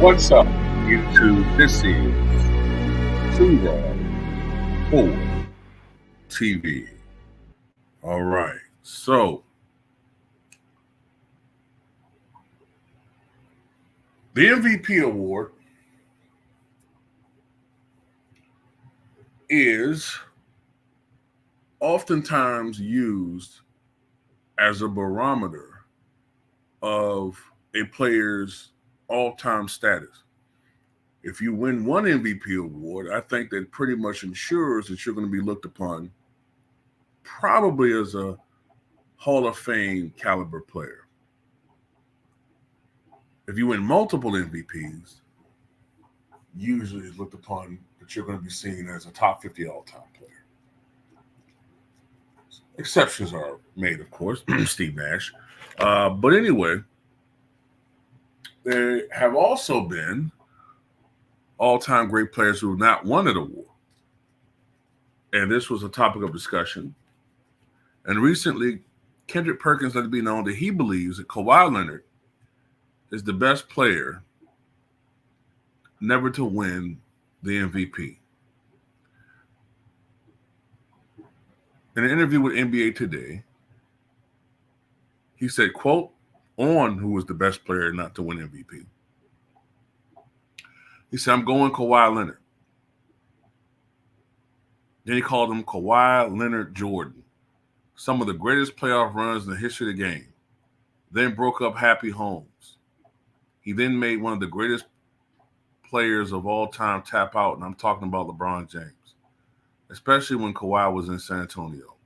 What's up, YouTube? This is Too Raw for TV. All right, so the MVP award is oftentimes used as a barometer of a player's all-time status. If you win one MVP award, I think that pretty much ensures that you're going to be looked upon probably as a Hall of Fame caliber player. If you win multiple MVPs, usually it's looked upon that you're going to be seen as a top 50 all-time player. Exceptions are made, of course, Steve Nash. But anyway, there have also been all-time great players who have not won an award. And this was a topic of discussion. And recently, Kendrick Perkins let it be known that he believes that Kawhi Leonard is the best player never to win the MVP. In an interview with NBA Today, he said, quote, on who was the best player not to win MVP. He said, I'm going Kawhi Leonard. Then he called him Kawhi Leonard Jordan, some of the greatest playoff runs in the history of the game. Then broke up happy homes. He then made one of the greatest players of all time tap out, and I'm talking about LeBron James, especially when Kawhi was in San Antonio.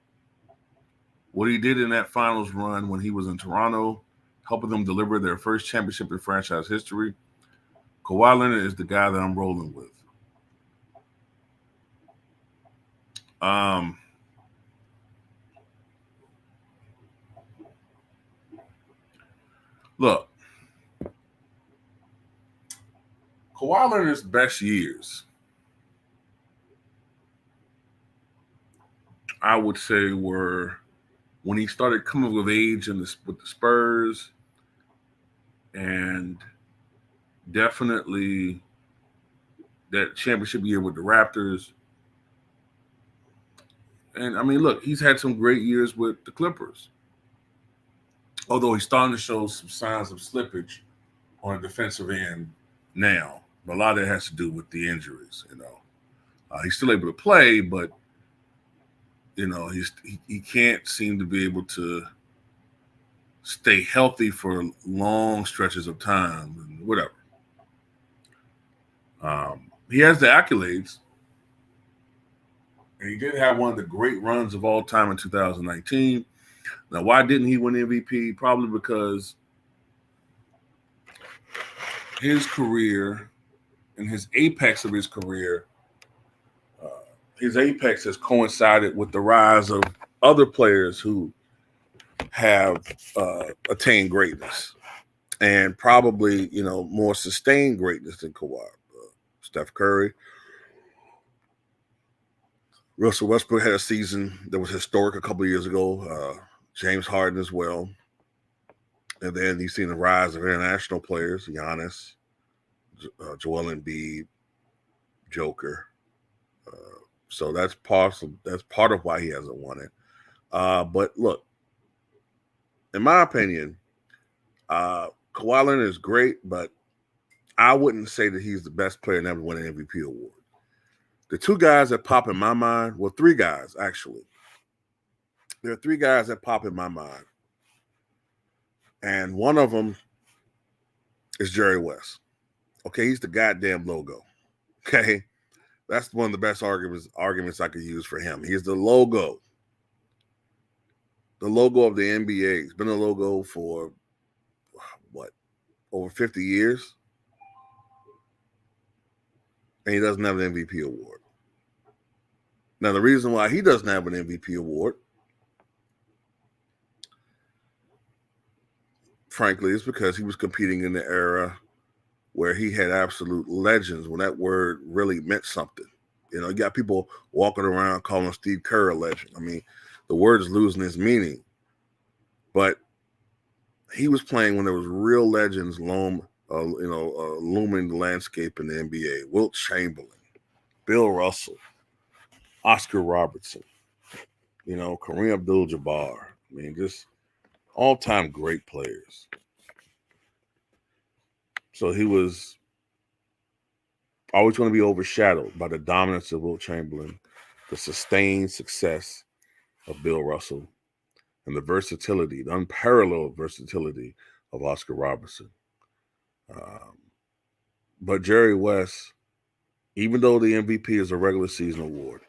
What he did in that finals run when he was in Toronto, helping them deliver their first championship in franchise history, Kawhi Leonard is the guy that I'm rolling with. Look, Kawhi Leonard's best years, I would say, were when he started coming of age with the Spurs, and definitely that championship year with the Raptors. And I mean, look, he's had some great years with the Clippers, although he's starting to show some signs of slippage on the defensive end now. But a lot of that has to do with the injuries, He's still able to play, but, he can't seem to be able to stay healthy for long stretches of time and whatever. He has the accolades, and he did have one of the great runs of all time in 2019. Now, why didn't he win MVP? Probably because his career and his apex of his career, his apex has coincided with the rise of other players who have attained greatness, and probably, more sustained greatness than Kawhi. Steph Curry. Russell Westbrook had a season that was historic a couple of years ago. James Harden as well. And then you've seen the rise of international players, Giannis, Joel Embiid, Joker. So that's part of why he hasn't won it. But look, in my opinion, Kawhi Leonard is great, but I wouldn't say that he's the best player never win an MVP award. The two guys that pop in my mind, well, three guys, actually. There are three guys that pop in my mind. And one of them is Jerry West. Okay, he's the goddamn logo. Okay, that's one of the best arguments I could use for him. He's the logo. The logo of the NBA. He's been a logo for, over 50 years? And he doesn't have an MVP award. Now, the reason why he doesn't have an MVP award, frankly, is because he was competing in the era where he had absolute legends, when that word really meant something. You got people walking around calling Steve Kerr a legend. I mean, the word is losing its meaning. But he was playing when there was real legends looming landscape in the NBA. Wilt Chamberlain, Bill Russell, Oscar Robertson, Kareem Abdul-Jabbar. I mean, just all-time great players. So he was always going to be overshadowed by the dominance of Wilt Chamberlain, the sustained success of Bill Russell, and the unparalleled versatility of Oscar Robertson. But Jerry West, even though the MVP is a regular season award,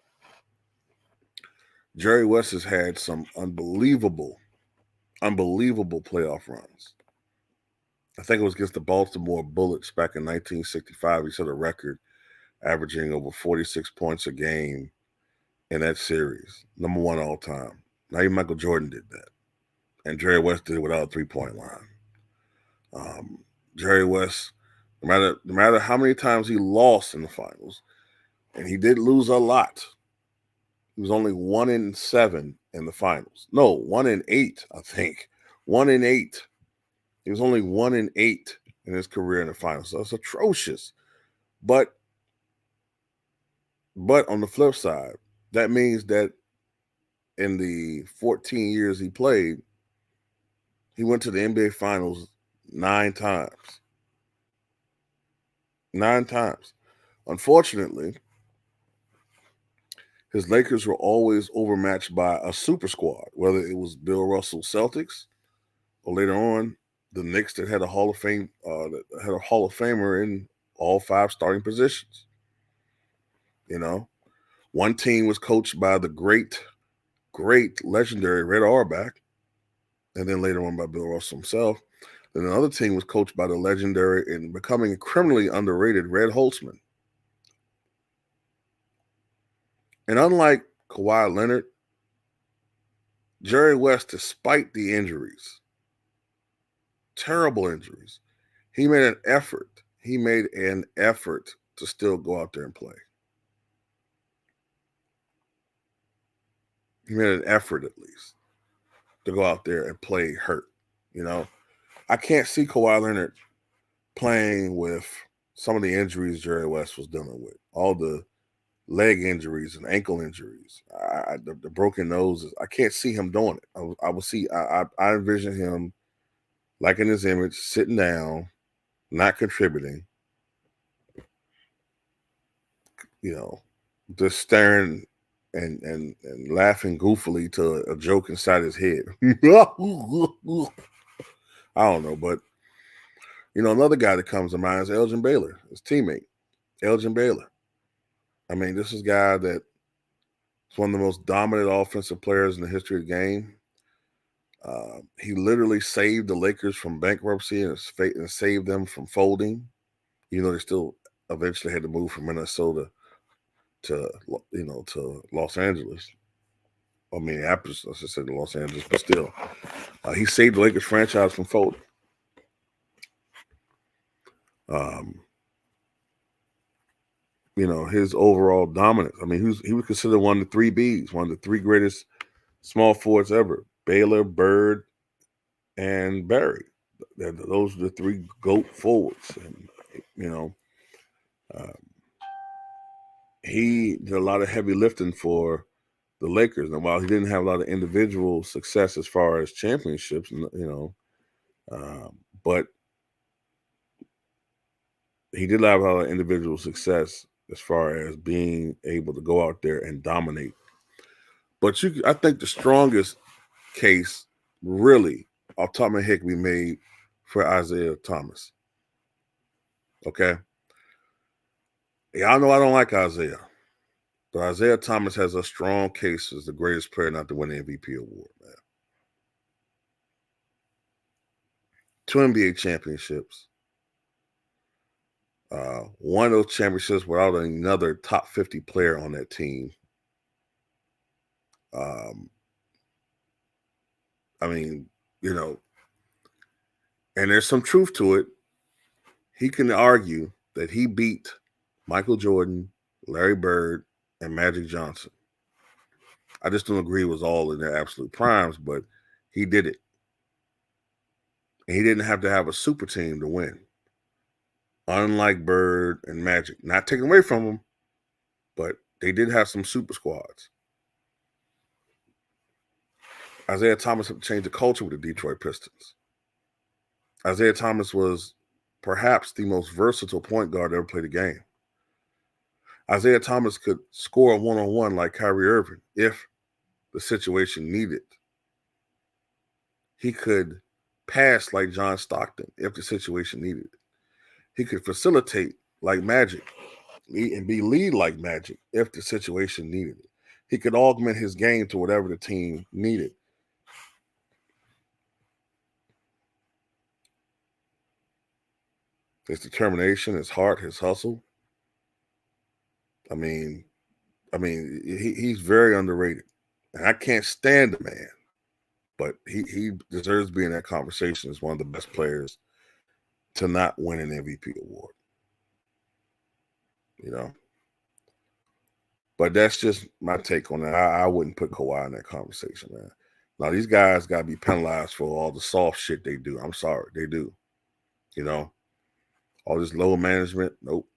Jerry West has had some unbelievable playoff runs. I think it was against the Baltimore Bullets back in 1965. He set a record averaging over 46 points a game in that series. Number one all time. Not even Michael Jordan did that. And Jerry West did it without a three-point line. Jerry West, no matter how many times he lost in the finals, and he did lose a lot. He was only 1-7 in the finals. No, 1-8, I think. 1-8. He was only 1-8 in his career in the finals. So that's atrocious. But on the flip side, that means that in the 14 years he played, he went to the NBA Finals 9 times. 9 times. Unfortunately, his Lakers were always overmatched by a super squad, whether it was Bill Russell Celtics or later on the Knicks that had a Hall of Famer in all 5 starting positions. One team was coached by the great legendary Red Auerbach, and then later on by Bill Russell himself. Then another team was coached by the legendary and becoming criminally underrated Red Holtzman. And unlike Kawhi Leonard, Jerry West, despite the injuries, terrible injuries, he made an effort. He made an effort to still go out there and play. He made an effort, at least, to go out there and play hurt. I can't see Kawhi Leonard playing with some of the injuries Jerry West was dealing with. All the leg injuries and ankle injuries, the broken noses. I can't see him doing it. I envision him, like in his image, sitting down, not contributing, just staring and laughing goofily to a joke inside his head. I don't know, but another guy that comes to mind is Elgin Baylor, his teammate, Elgin Baylor. I mean, this is a guy that is one of the most dominant offensive players in the history of the game. He literally saved the Lakers from bankruptcy and saved them from folding. They still eventually had to move from Minnesota to Los Angeles. Or Minneapolis, I should say, to Los Angeles, but still, he saved the Lakers franchise from folding. His overall dominance. I mean, he was considered one of the 3 Bs, one of the 3 greatest small forwards ever: Baylor, Bird, and Barry. Those are the 3 GOAT forwards. And, he did a lot of heavy lifting for the Lakers. And while he didn't have a lot of individual success as far as championships, but he did have a lot of individual success as far as being able to go out there and dominate. But I think the strongest case, really, off the top of my head, can be made for Isaiah Thomas. Okay? Y'all know I don't like Isaiah. But Isaiah Thomas has a strong case as the greatest player not to win the MVP award, man. 2 NBA championships. One of those championships without another top 50 player on that team. And there's some truth to it. He can argue that he beat Michael Jordan, Larry Bird, and Magic Johnson. I just don't agree it was all in their absolute primes, but he did it. And he didn't have to have a super team to win. Unlike Bird and Magic, not taking away from them, but they did have some super squads. Isaiah Thomas changed the culture with the Detroit Pistons. Isaiah Thomas was perhaps the most versatile point guard to ever play the game. Isaiah Thomas could score a one-on-one like Kyrie Irving if the situation needed. He could pass like John Stockton if the situation needed it. He could facilitate like Magic and be lead like Magic if the situation needed it. He could augment his game to whatever the team needed. His determination, his heart, his hustle. I mean, he's very underrated. And I can't stand the man, but he deserves to be in that conversation as one of the best players to not win an MVP award. You know? But that's just my take on that. I wouldn't put Kawhi in that conversation, man. Now, these guys got to be penalized for all the soft shit they do. I'm sorry, they do. You know? All this low management, nope.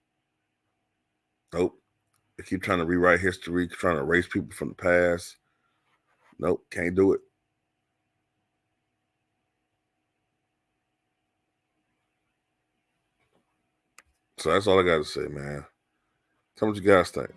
Nope. They keep trying to rewrite history, trying to erase people from the past. Nope, can't do it. So that's all I got to say, man. Tell me what you guys think.